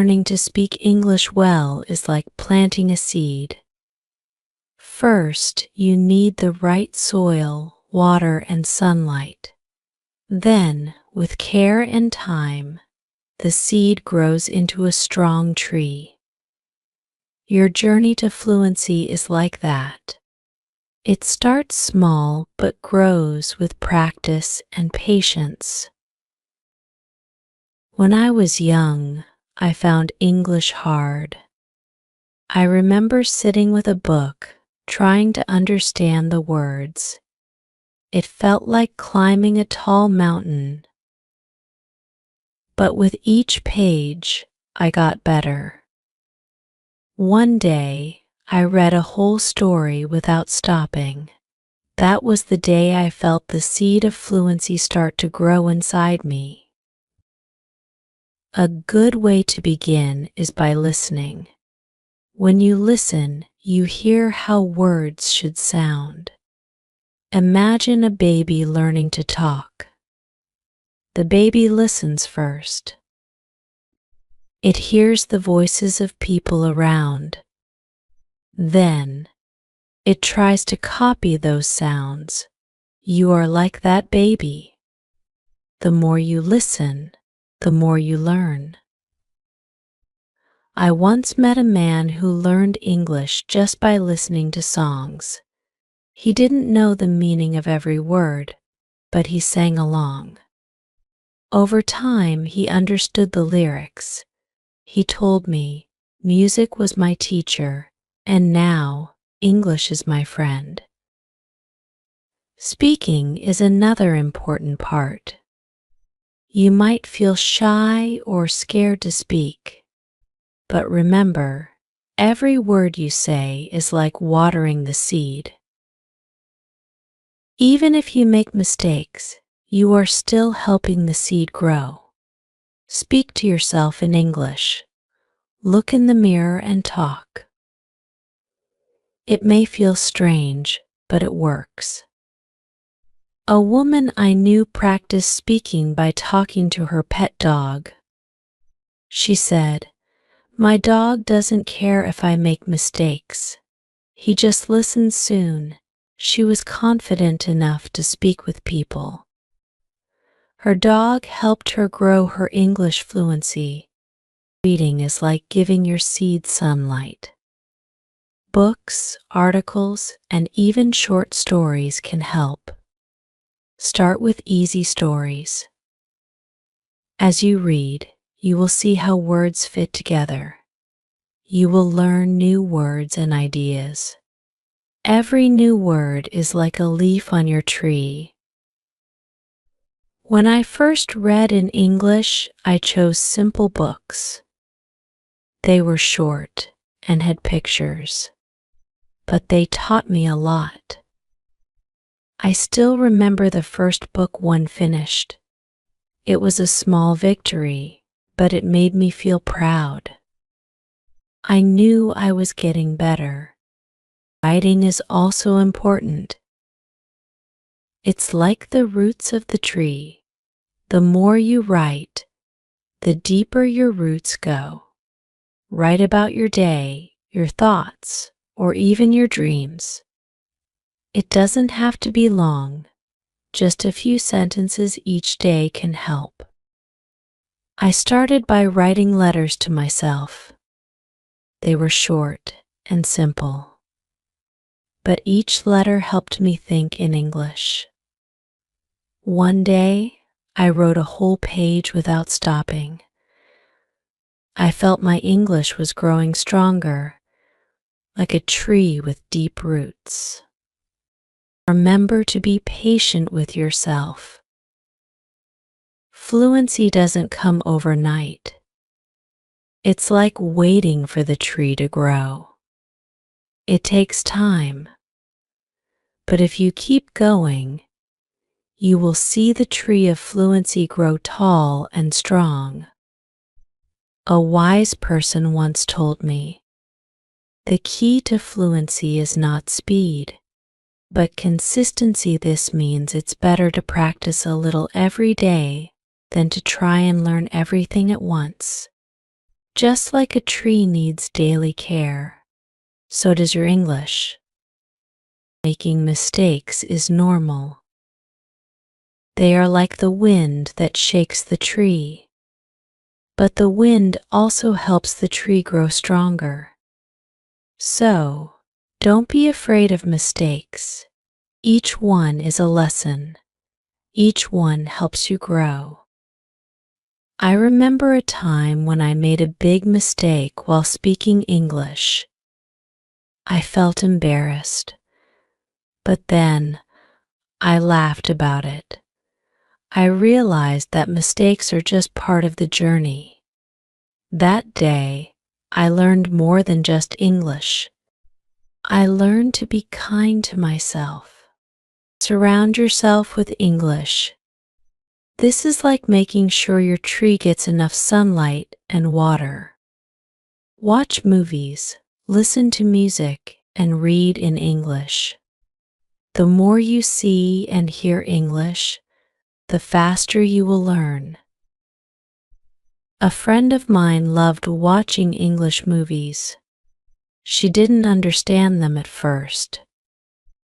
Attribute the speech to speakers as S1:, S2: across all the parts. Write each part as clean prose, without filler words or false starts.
S1: learning to speak English well is like planting a seed. First, you need the right soil, water, and sunlight. Then, with care and time, the seed grows into a strong tree. Your journey to fluency is like that. It starts small but grows with practice and patience. When I was young, I found English hard. I remember sitting with a book, trying to understand the words. It felt like climbing a tall mountain. But with each page, I got better. One day, I read a whole story without stopping. That was the day I felt the seed of fluency start to grow inside me. A good way to begin is by listening. When you listen, you hear how words should sound. Imagine a baby learning to talk. The baby listens first. It hears the voices of people around. Then, it tries to copy those sounds. You are like that baby. The more you listen, the more you learn. I once met a man who learned English just by listening to songs. He didn't know the meaning of every word, but he sang along. Over time, he understood the lyrics. He told me, music was my teacher, and now English is my friend. Speaking is another important part. You might feel shy or scared to speak, but remember, every word you say is like watering the seed. Even if you make mistakes, you are still helping the seed grow. Speak to yourself in English. Look in the mirror and talk. It may feel strange, but it works. A woman I knew practiced speaking by talking to her pet dog. She said, "My dog doesn't care if I make mistakes. He just listens soon." She was confident enough to speak with people. Her dog helped her grow her English fluency. Reading is like giving your seed sunlight. Books, articles, and even short stories can help. Start with easy stories. As you read, you will see how words fit together. You will learn new words and ideas. Every new word is like a leaf on your tree. When I first read in English, I chose simple books. They were short and had pictures, but they taught me a lot. I still remember the first book one finished. It was a small victory, but it made me feel proud. I knew I was getting better. Writing is also important. It's like the roots of the tree. The more you write, the deeper your roots go. Write about your day, your thoughts, or even your dreams. It doesn't have to be long. Just a few sentences each day can help. I started by writing letters to myself. They were short and simple, but each letter helped me think in English. One day, I wrote a whole page without stopping. I felt my English was growing stronger, like a tree with deep roots. Remember to be patient with yourself. Fluency doesn't come overnight. It's like waiting for the tree to grow. It takes time. But if you keep going, you will see the tree of fluency grow tall and strong. A wise person once told me, "The key to fluency is not speed, but consistency." This means it's better to practice a little every day than to try and learn everything at once. Just like a tree needs daily care, so does your English. Making mistakes is normal. They are like the wind that shakes the tree. But the wind also helps the tree grow stronger. So, don't be afraid of mistakes. Each one is a lesson. Each one helps you grow. I remember a time when I made a big mistake while speaking English. I felt embarrassed, but then I laughed about it. I realized that mistakes are just part of the journey. That day, I learned more than just English. I learned to be kind to myself. Surround yourself with English. This is like making sure your tree gets enough sunlight and water. Watch movies, listen to music, and read in English. The more you see and hear English, the faster you will learn. A friend of mine loved watching English movies. She didn't understand them at first,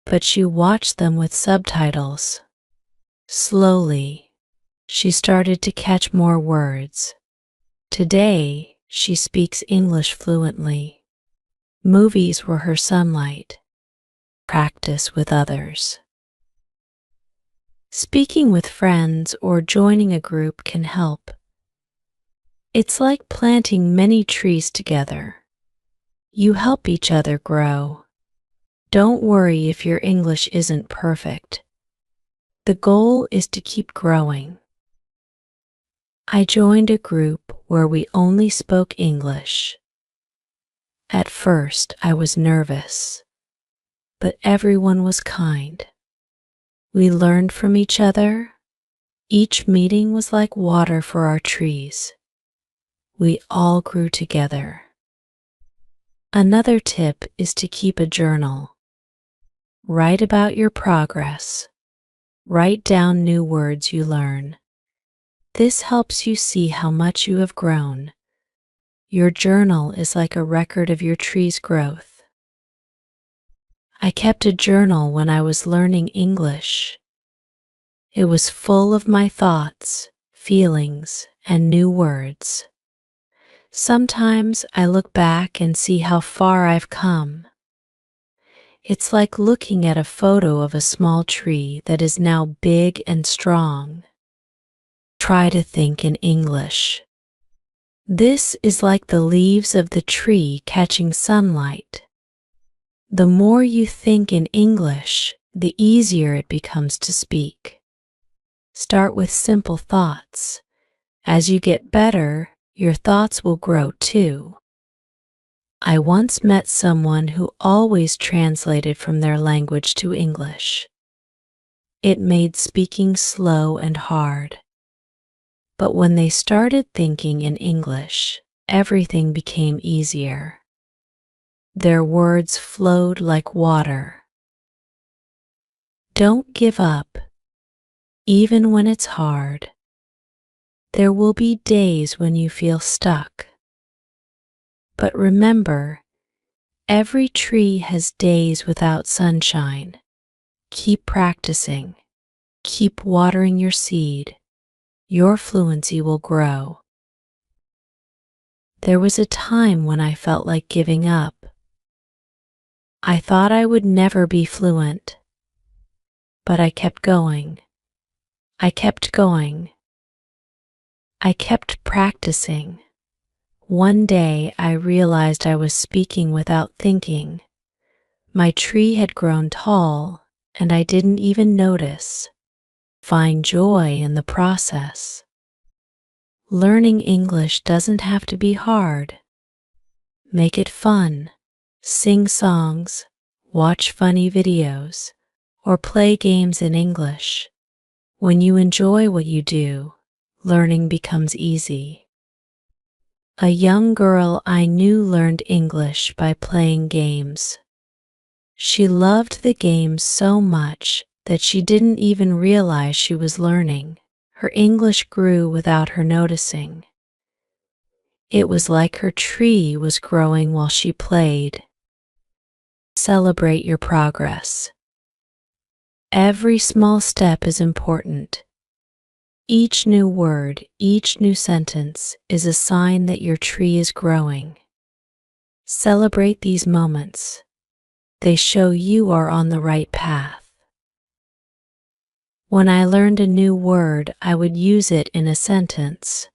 S1: but she watched them with subtitles. Slowly, she started to catch more words. Today, she speaks English fluently. Movies were her sunlight. Practice with others. Speaking with friends or joining a group can help. It's like planting many trees together. You help each other grow. Don't worry if your English isn't perfect. The goal is to keep growing. I joined a group where we only spoke English. At first, I was nervous, but everyone was kind. We learned from each other. Each meeting was like water for our trees. We all grew together. Another tip is to keep a journal. Write about your progress. Write down new words you learn. This helps you see how much you have grown. Your journal is like a record of your tree's growth. I kept a journal when I was learning English. It was full of my thoughts, feelings, and new words. Sometimes I look back and see how far I've come. It's like looking at a photo of a small tree that is now big and strong. Try to think in English. This is like the leaves of the tree catching sunlight. The more you think in English, the easier it becomes to speak. Start with simple thoughts. As you get better, your thoughts will grow too. I once met someone who always translated from their language to English. It made speaking slow and hard. But when they started thinking in English, everything became easier. Their words flowed like water. Don't give up, even when it's hard. There will be days when you feel stuck. But remember, every tree has days without sunshine. Keep practicing. Keep watering your seed. Your fluency will grow. There was a time when I felt like giving up. I thought I would never be fluent. But I kept going. I kept going. I kept practicing. One day I realized I was speaking without thinking. My tree had grown tall, and I didn't even notice. Find joy in the process. Learning English doesn't have to be hard. Make it fun. Sing songs, watch funny videos, or play games in English. When you enjoy what you do, learning becomes easy. A young girl I knew learned English by playing games. She loved the games so much that she didn't even realize she was learning. Her English grew without her noticing. It was like her tree was growing while she played. Celebrate your progress. Every small step is important. Each new word, each new sentence is a sign that your tree is growing. Celebrate these moments. They show you are on the right path. When I learned a new word, I would use it in a sentence.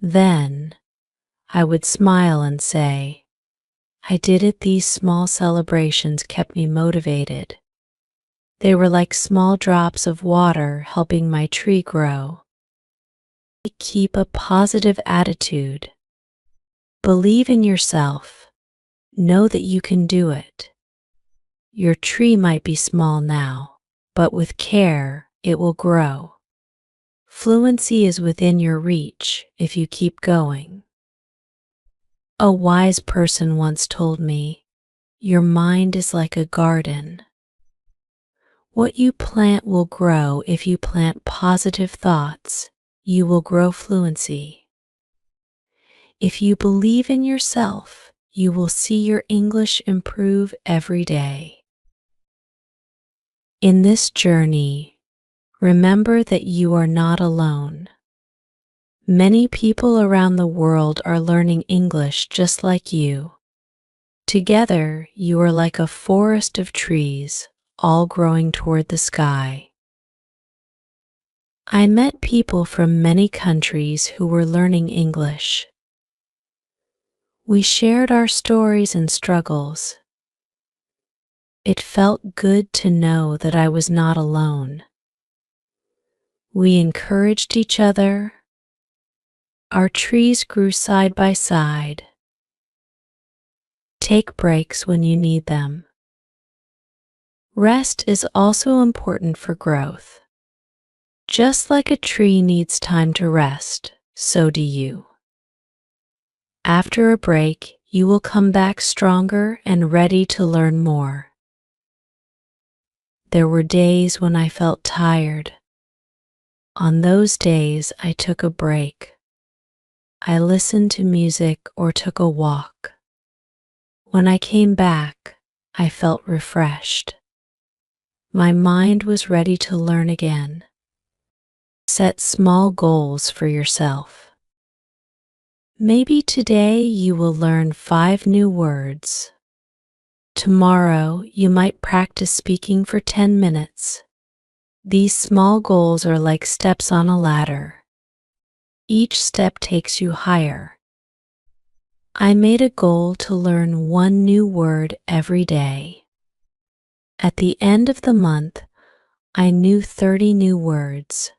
S1: Then, I would smile and say, I did it. These small celebrations kept me motivated. They were like small drops of water helping my tree grow. Keep a positive attitude. Believe in yourself. Know that you can do it. Your tree might be small now, but with care, it will grow. Fluency is within your reach if you keep going. A wise person once told me, your mind is like a garden. What you plant will grow. If you plant positive thoughts, you will grow fluency. If you believe in yourself, you will see your English improve every day. In this journey, remember that you are not alone. Many people around the world are learning English just like you. Together, you are like a forest of trees, all growing toward the sky. I met people from many countries who were learning English. We shared our stories and struggles. It felt good to know that I was not alone. We encouraged each other. Our trees grew side by side. Take breaks when you need them. Rest is also important for growth. Just like a tree needs time to rest, so do you. After a break, you will come back stronger and ready to learn more. There were days when I felt tired. On those days, I took a break. I listened to music or took a walk. When I came back, I felt refreshed. My mind was ready to learn again. Set small goals for yourself. Maybe today you will learn 5 new words. Tomorrow you might practice speaking for 10 minutes. These small goals are like steps on a ladder. Each step takes you higher. I made a goal to learn 1 new word every day. At the end of the month, I knew 30 new words.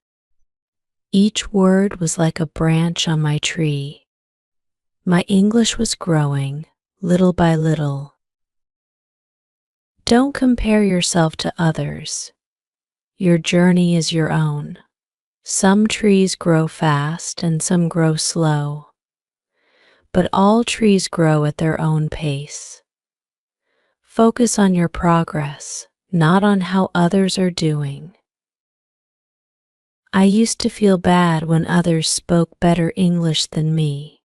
S1: Each word was like a branch on my tree. My English was growing, little by little. Don't compare yourself to others. Your journey is your own. Some trees grow fast and some grow slow. But all trees grow at their own pace. Focus on your progress, not on how others are doing. I used to feel bad when others spoke better English than me.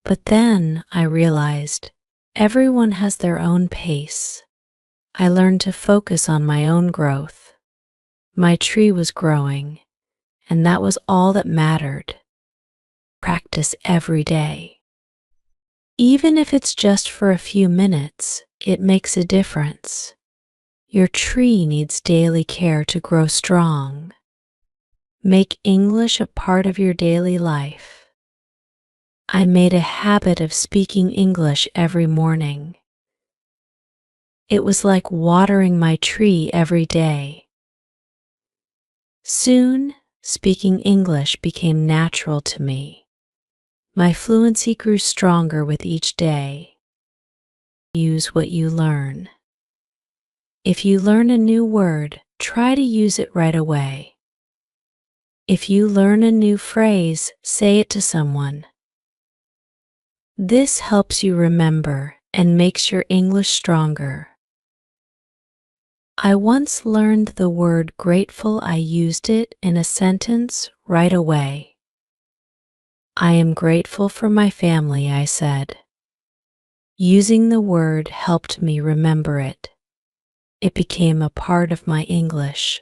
S1: But then I realized everyone has their own pace. I learned to focus on my own growth. My tree was growing, and that was all that mattered. Practice every day. Even if it's just for a few minutes, it makes a difference. Your tree needs daily care to grow strong. Make English a part of your daily life. I made a habit of speaking English every morning. It was like watering my tree every day. Soon, speaking English became natural to me. My fluency grew stronger with each day. Use what you learn. If you learn a new word, try to use it right away. If you learn a new phrase, say it to someone. This helps you remember and makes your English stronger. I once learned the word grateful. I used it in a sentence right away. I am grateful for my family, I said. Using the word helped me remember it. It became a part of my English.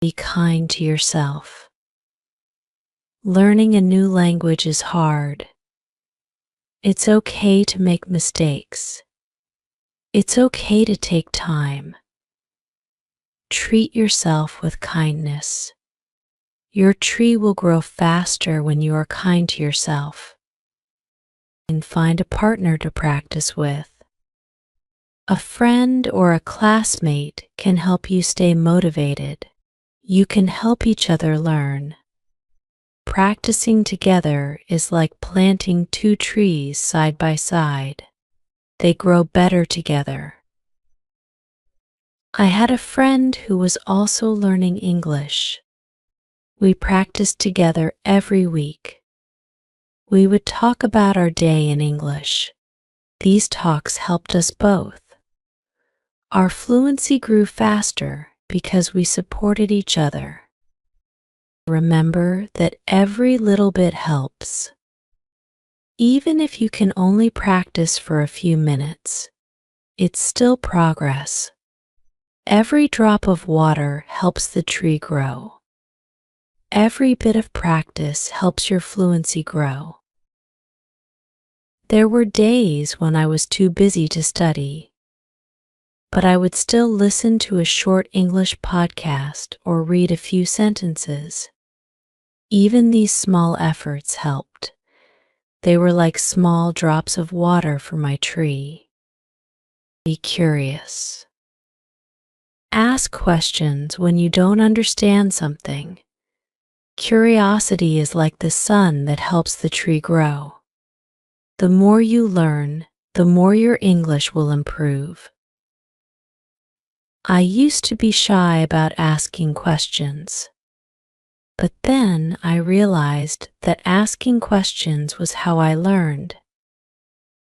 S1: Be kind to yourself. Learning a new language is hard. It's okay to make mistakes. It's okay to take time. Treat yourself with kindness. Your tree will grow faster when you are kind to yourself. And find a partner to practice with. A friend or a classmate can help you stay motivated. You can help each other learn. Practicing together is like planting two trees side by side. They grow better together. I had a friend who was also learning English. We practiced together every week. We would talk about our day in English. These talks helped us both. Our fluency grew faster because we supported each other. Remember that every little bit helps. Even if you can only practice for a few minutes, it's still progress. Every drop of water helps the tree grow. Every bit of practice helps your fluency grow. There were days when I was too busy to study, but I would still listen to a short English podcast or read a few sentences. Even these small efforts helped. They were like small drops of water for my tree. Be curious. Ask questions when you don't understand something. Curiosity is like the sun that helps the tree grow. The more you learn, the more your English will improve. I used to be shy about asking questions. But then I realized that asking questions was how I learned.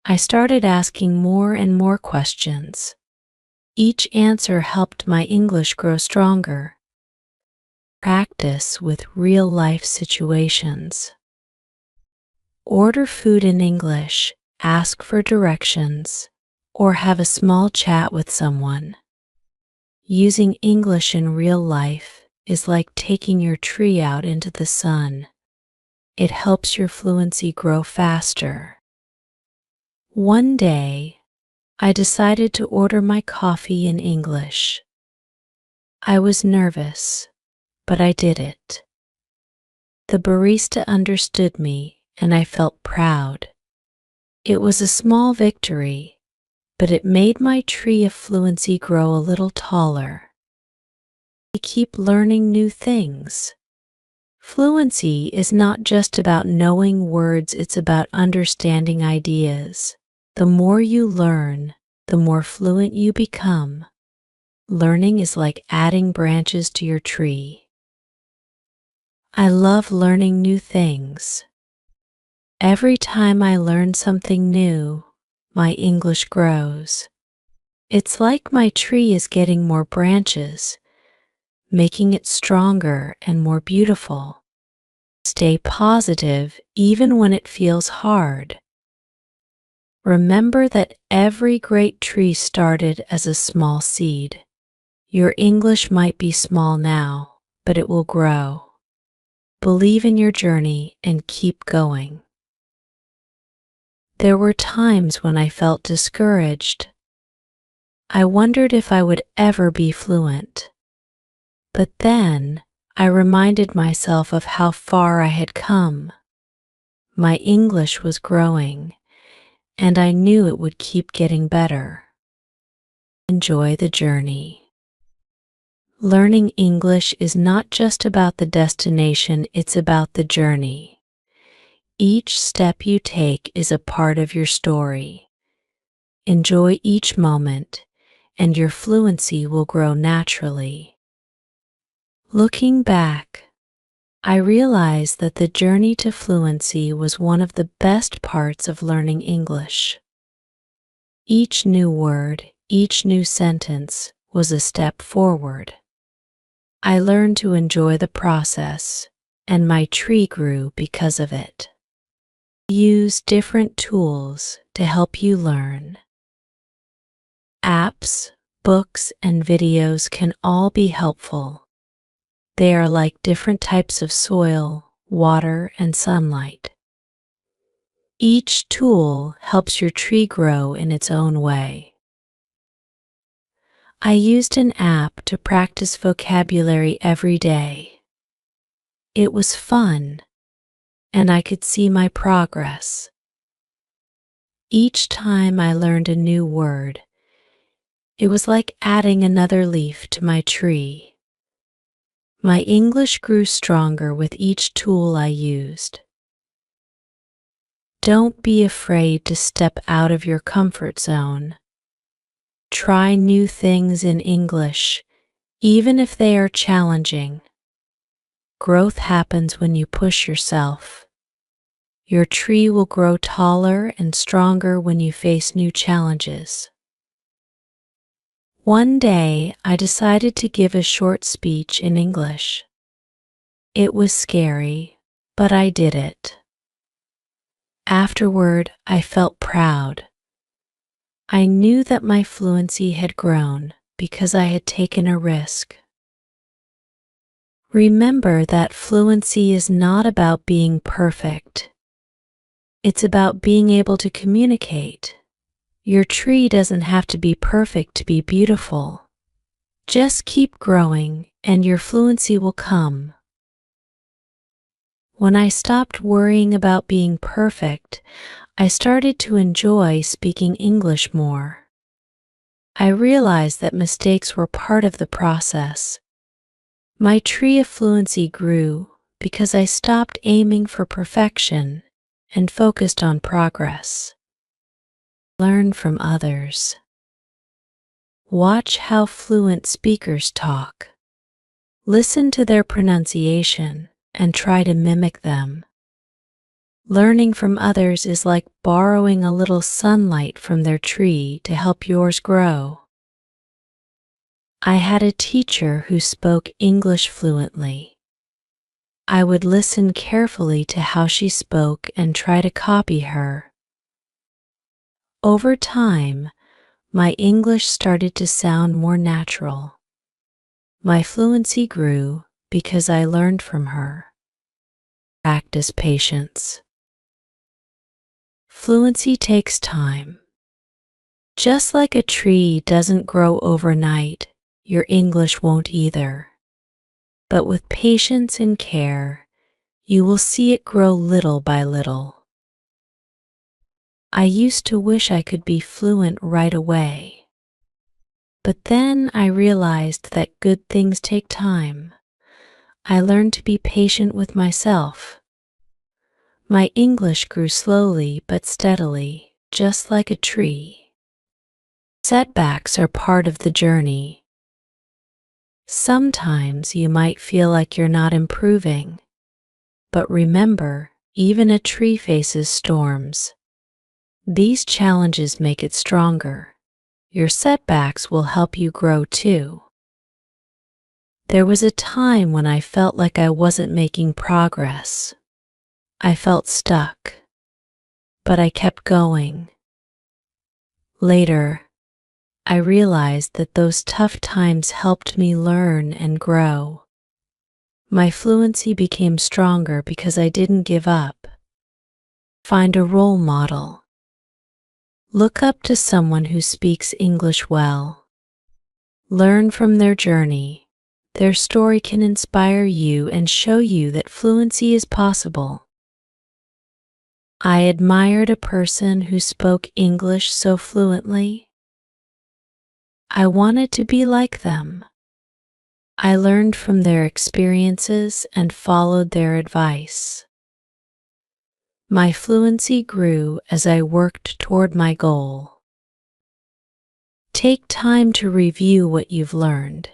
S1: I started asking more and more questions. Each answer helped my English grow stronger. Practice with real-life situations. Order food in English, ask for directions, or have a small chat with someone. Using English in real life is like taking your tree out into the sun. It helps your fluency grow faster. One day, I decided to order my coffee in English. I was nervous, but I did it. The barista understood me, and I felt proud. It was a small victory, but it made my tree of fluency grow a little taller. I keep learning new things. Fluency is not just about knowing words, it's about understanding ideas. The more you learn, the more fluent you become. Learning is like adding branches to your tree. I love learning new things. Every time I learn something new, my English grows. It's like my tree is getting more branches, making it stronger and more beautiful. Stay positive even when it feels hard. Remember that every great tree started as a small seed. Your English might be small now, but it will grow. Believe in your journey and keep going. There were times when I felt discouraged. I wondered if I would ever be fluent. But then I reminded myself of how far I had come. My English was growing, and I knew it would keep getting better. Enjoy the journey. Learning English is not just about the destination, it's about the journey. Each step you take is a part of your story. Enjoy each moment, and your fluency will grow naturally. Looking back, I realize that the journey to fluency was one of the best parts of learning English. Each new word, each new sentence was a step forward. I learned to enjoy the process, and my tree grew because of it. Use different tools to help you learn. Apps, books, and videos can all be helpful. They are like different types of soil, water, and sunlight. Each tool helps your tree grow in its own way. I used an app to practice vocabulary every day. It was fun, and I could see my progress. Each time I learned a new word, it was like adding another leaf to my tree. My English grew stronger with each tool I used. Don't be afraid to step out of your comfort zone. Try new things in English, even if they are challenging. Growth happens when you push yourself. Your tree will grow taller and stronger when you face new challenges. One day, I decided to give a short speech in English. It was scary, but I did it. Afterward, I felt proud. I knew that my fluency had grown because I had taken a risk. Remember that fluency is not about being perfect. It's about being able to communicate. Your tree doesn't have to be perfect to be beautiful. Just keep growing and your fluency will come. When I stopped worrying about being perfect, I started to enjoy speaking English more. I realized that mistakes were part of the process. My tree of fluency grew because I stopped aiming for perfection and focused on progress. Learn from others. Watch how fluent speakers talk. Listen to their pronunciation and try to mimic them. Learning from others is like borrowing a little sunlight from their tree to help yours grow. I had a teacher who spoke English fluently. I would listen carefully to how she spoke and try to copy her. Over time, my English started to sound more natural. My fluency grew because I learned from her. Practice patience. Fluency takes time. Just like a tree doesn't grow overnight, your English won't either. But with patience and care, you will see it grow little by little. I used to wish I could be fluent right away. But then I realized that good things take time. I learned to be patient with myself. My English grew slowly but steadily, just like a tree. Setbacks are part of the journey. Sometimes you might feel like you're not improving. But remember, even a tree faces storms. These challenges make it stronger. Your setbacks will help you grow too. There was a time when I felt like I wasn't making progress. I felt stuck, but I kept going. Later, I realized that those tough times helped me learn and grow. My fluency became stronger because I didn't give up. Find a role model. Look up to someone who speaks English well. Learn from their journey. Their story can inspire you and show you that fluency is possible. I admired a person who spoke English so fluently. I wanted to be like them. I learned from their experiences and followed their advice. My fluency grew as I worked toward my goal. Take time to review what you've learned.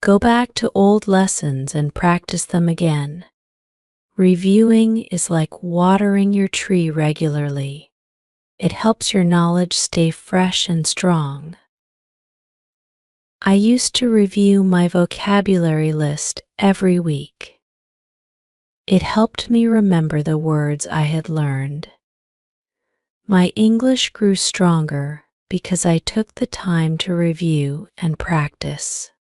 S1: Go back to old lessons and practice them again. Reviewing is like watering your tree regularly. It helps your knowledge stay fresh and strong. I used to review my vocabulary list every week. It helped me remember the words I had learned. My English grew stronger because I took the time to review and practice.